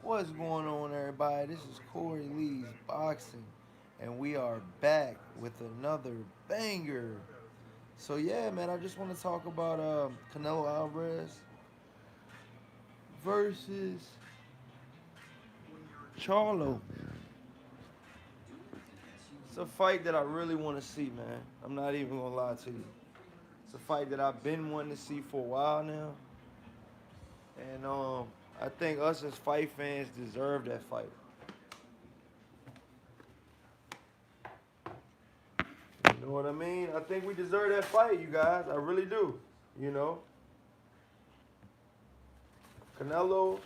What's going on, everybody? This is Corey Lee's Boxing, and we are back with another banger. So, yeah, man, I just want to talk about Canelo Alvarez versus Charlo. It's a fight that I really want to see, man. I'm not even going to lie to you. It's a fight that I've been wanting to see for a while now, and I think us as fight fans deserve that fight. You know what I mean? I think we deserve that fight, you guys. I really do. You know, Canelo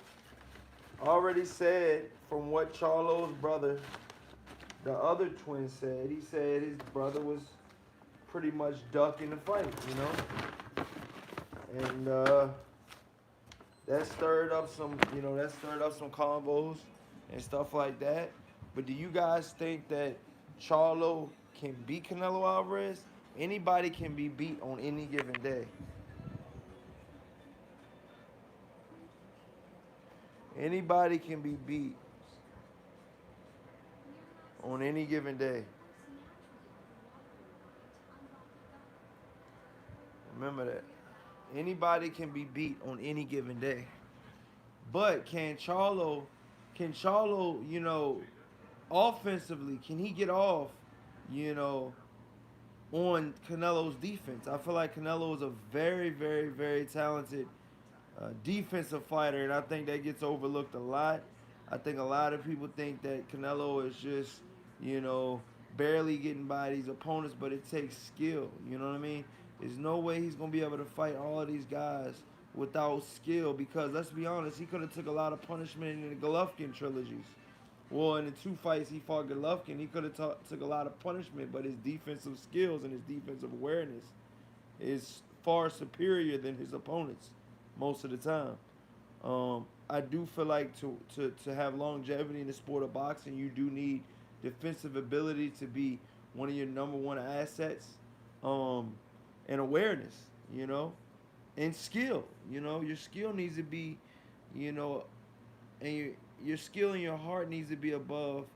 already said from what Charlo's brother, the other twin, said. He said his brother was pretty much ducking the fight, and that stirred up some combos and stuff like that. But do you guys think that Charlo can beat Canelo Alvarez? Anybody can be beat on any given day. Anybody can be beat on any given day. Remember that. Anybody can be beat on any given day. But can Charlo, offensively, can he get off, you know, on Canelo's defense? I feel like Canelo is a very, very, very talented defensive fighter, and I think that gets overlooked a lot. I think a lot of people think that Canelo is just, you know, barely getting by these opponents, but it takes skill. You know what I mean? There's no way he's gonna be able to fight all of these guys without skill because let's be honest, he could have took a lot of punishment in the Golovkin trilogies. Well, in the two fights he fought Golovkin, he could have took a lot of punishment, but his defensive skills and his defensive awareness is far superior than his opponents most of the time. I do feel like to have longevity in the sport of boxing, you do need defensive ability to be one of your number one assets, um, and awareness, you know, and skill. Your skill needs to be, you know, and your skill and your heart needs to be above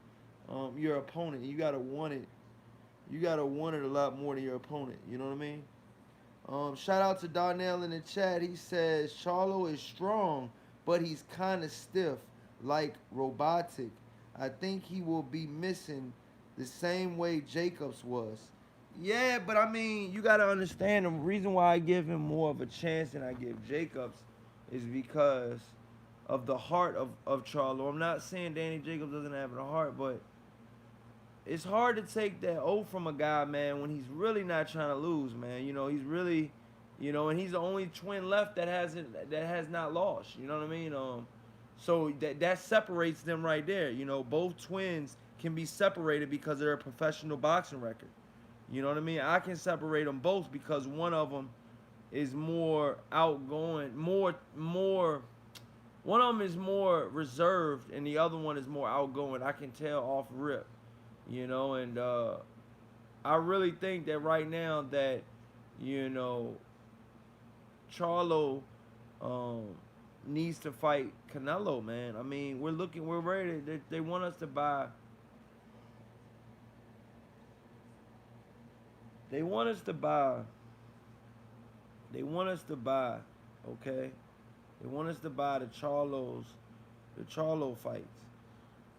your opponent. You gotta want it. You gotta want it a lot more than your opponent. You know what I mean? Shout out to Darnell in the chat. He says Charlo is strong, but he's kind of stiff, like robotic. I think he will be missing the same way Jacobs was. Yeah, but I mean, you got to understand the reason why I give him more of a chance than I give Jacobs is because of the heart of Charlo. I'm not saying Danny Jacobs doesn't have a heart, but it's hard to take that O from a guy, man, when he's really not trying to lose, man. He's really, and he's the only twin left that has not lost. You know what I mean? So that separates them right there. Both twins can be separated because of their professional boxing record. You know what I mean? I can separate them both because one of them is more outgoing, more. One of them is more reserved, and the other one is more outgoing. I can tell off rip. And I really think that right now that you know Charlo um, needs to fight Canelo, man. I mean, we're ready. They want us to buy. They want us to buy. They want us to buy. Okay, they want us to buy the Charlo fights.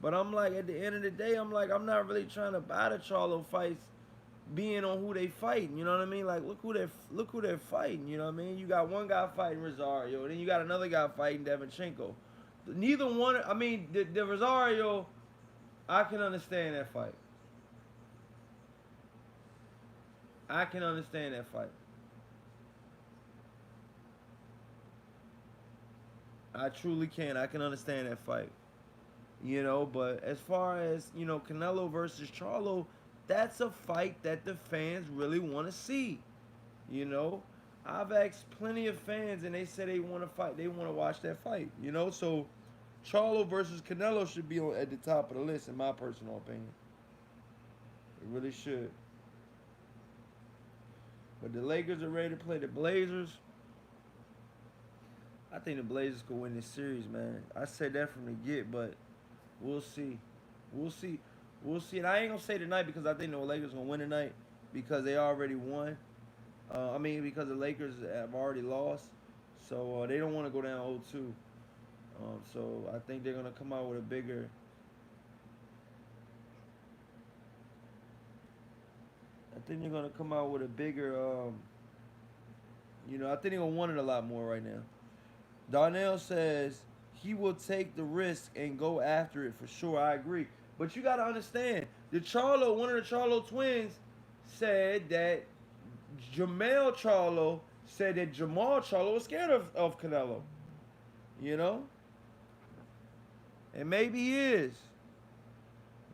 But I'm like, at the end of the day, I'm not really trying to buy the Charlo fights, being on who they fighting. You know what I mean? Like, look who they're fighting. You know what I mean? You got one guy fighting Rosario, then you got another guy fighting Devinchenko. Neither one. I mean, the Rosario, I can understand that fight. I can understand that fight. I truly can. I can understand that fight. But as far as Canelo versus Charlo, that's a fight that the fans really want to see. You know, I've asked plenty of fans, and they say they want to fight. They want to watch that fight. So Charlo versus Canelo should be at the top of the list, in my personal opinion. It really should. But the Lakers are ready to play the Blazers. I think the Blazers could win this series, man. I said that from the get, but we'll see. We'll see. We'll see. And I ain't gonna say tonight because I think the Lakers gonna win tonight because they already won. I mean, because the Lakers have already lost, so they don't want to go down 0-2. So I think they're gonna come out with a bigger. I think they're gonna come out with a bigger. I think they're gonna want it a lot more right now. Darnell says he will take the risk and go after it for sure. I agree, but you gotta understand one of the Charlo twins, said that Jamel Charlo said that Jamal Charlo was scared of Canelo. You know, and maybe he is.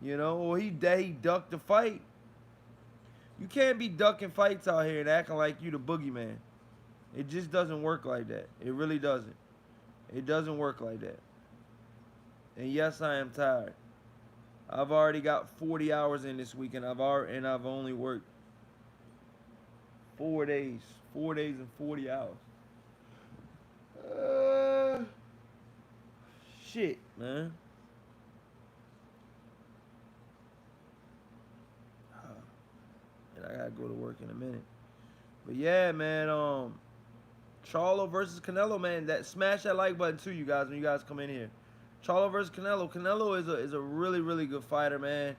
Or he ducked the fight. You can't be ducking fights out here and acting like you the boogeyman. It just doesn't work like that. It really doesn't. It doesn't work like that. And yes, I am tired. I've already got 40 hours in this week, and I've only worked 4 days. 4 days and 40 hours. Shit, man. And I gotta go to work in a minute. But yeah, man. Charlo versus Canelo, man. Smash that like button too, you guys. When you guys come in here, Charlo versus Canelo. Canelo is a really really good fighter, man.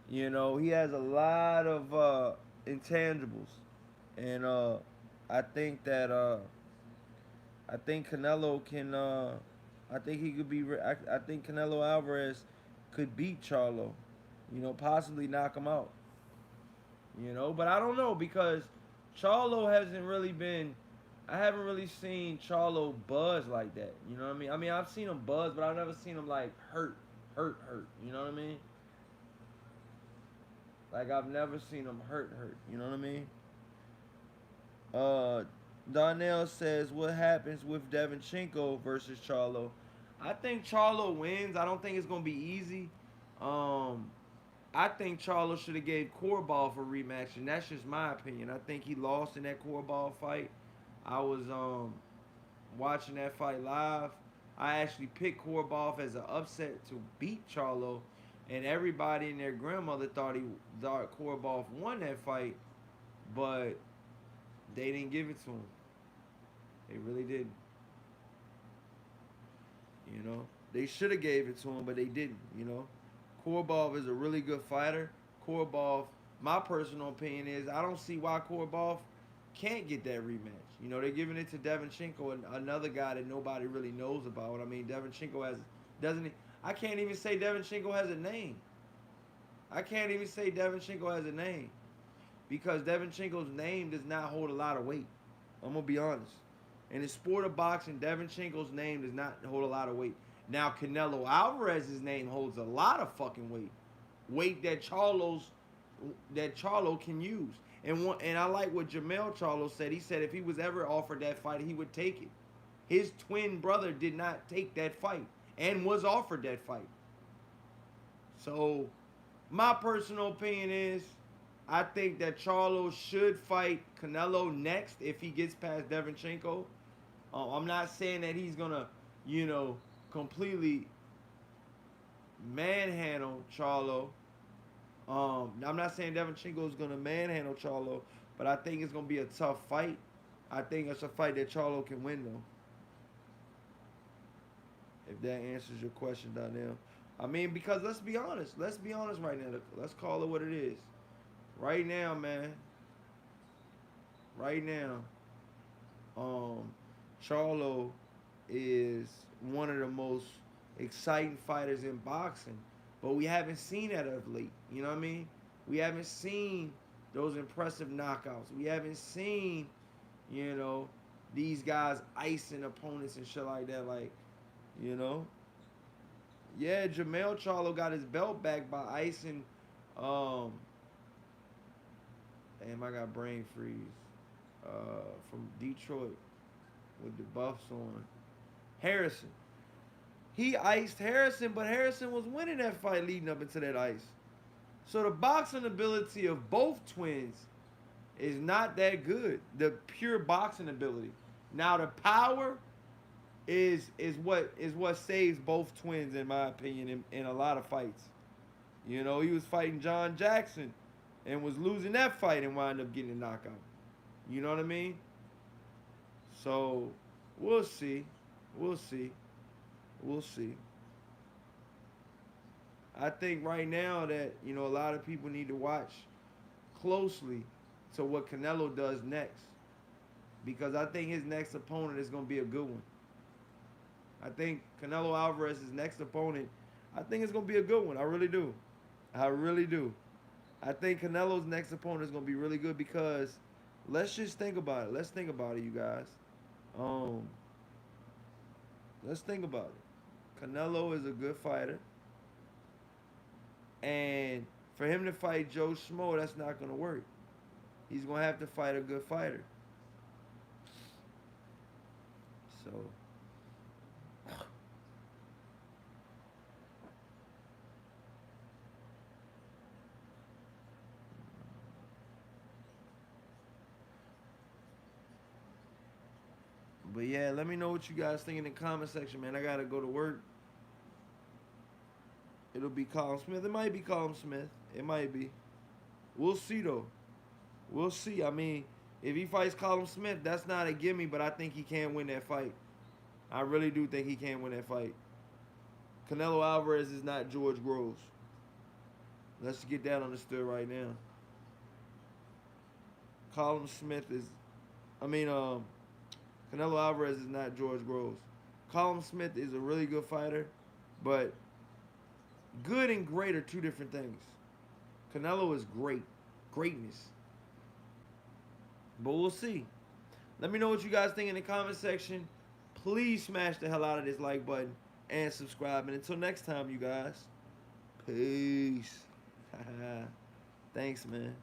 He has a lot of intangibles, and I think that I think Canelo can. I think he could be. I think Canelo Alvarez could beat Charlo. Possibly knock him out. But I don't know because Charlo hasn't really been. I haven't really seen Charlo buzz like that. You know what I mean? I mean, I've seen him buzz, but I've never seen him like hurt. You know what I mean? Like I've never seen him hurt. You know what I mean? Donnell says, what happens with Devinchenko versus Charlo? I think Charlo wins. I don't think it's gonna be easy. I think Charlo should have gave Korobov a rematch, and that's just my opinion. I think he lost in that Korobov fight. I was watching that fight live. I actually picked Korobov as an upset to beat Charlo, and everybody and their grandmother thought Korobov won that fight, but they didn't give it to him. They really didn't. They should have gave it to him, but they didn't. Korobov is a really good fighter. Korobov, my personal opinion is, I don't see why Korobov can't get that rematch. They're giving it to Devinchenko, another guy that nobody really knows about. I mean, Devinchenko doesn't. I can't even say Devinchenko has a name. I can't even say Devinchenko has a name because Devinchenko's name does not hold a lot of weight. I'm gonna be honest. In the sport of boxing, Devinchenko's name does not hold a lot of weight. Now, Canelo Alvarez's name holds a lot of fucking weight. Weight that Charlo can use. And I like what Jamel Charlo said. He said if he was ever offered that fight, he would take it. His twin brother did not take that fight and was offered that fight. So, my personal opinion is, I think that Charlo should fight Canelo next if he gets past Devinchenko. I'm not saying that he's gonna, completely manhandle Charlo. I'm not saying Devinchenko is gonna manhandle Charlo, but I think it's gonna be a tough fight. I think it's a fight that Charlo can win, though. If that answers your question, Donnell. I mean, because let's be honest right now. Let's call it what it is. Right now, man. Right now, Charlo is one of the most exciting fighters in boxing, but we haven't seen that of late. You know what I mean? We haven't seen those impressive knockouts. We haven't seen, these guys icing opponents and shit like that. Like, yeah, Jamel Charlo got his belt back by icing. Damn, I got brain freeze. From Detroit with the buffs on. Harrison. He iced Harrison, but Harrison was winning that fight leading up into that ice. So the boxing ability of both twins is not that good. The pure boxing ability. Now the power, is what saves both twins in my opinion in a lot of fights. You know, he was fighting John Jackson and was losing that fight and wound up getting a knockout. You know what I mean? So we'll see. We'll see. We'll see. I think right now that, a lot of people need to watch closely to what Canelo does next. Because I think his next opponent is going to be a good one. I think Canelo Alvarez's next opponent, I think it's going to be a good one. I really do. I really do. I think Canelo's next opponent is going to be really good because let's just think about it. Let's think about it, you guys. Um, let's think about it. Canelo is a good fighter. And for him to fight Joe Schmo, that's not going to work. He's going to have to fight a good fighter. So, but yeah, let me know what you guys think in the comment section, man. I got to go to work. It'll be Colin Smith. It might be Colin Smith. It might be. We'll see, though. We'll see. I mean, if he fights Colin Smith, that's not a gimme, but I think he can win that fight. I really do think he can win that fight. Canelo Alvarez is not George Groves. Let's get that understood right now. Colin Smith is, I mean, Canelo Alvarez is not George Groves. Colin Smith is a really good fighter, but good and great are two different things. Canelo is great. Greatness. But we'll see. Let me know what you guys think in the comment section. Please smash the hell out of this like button and subscribe. And until next time, you guys. Peace. Thanks, man.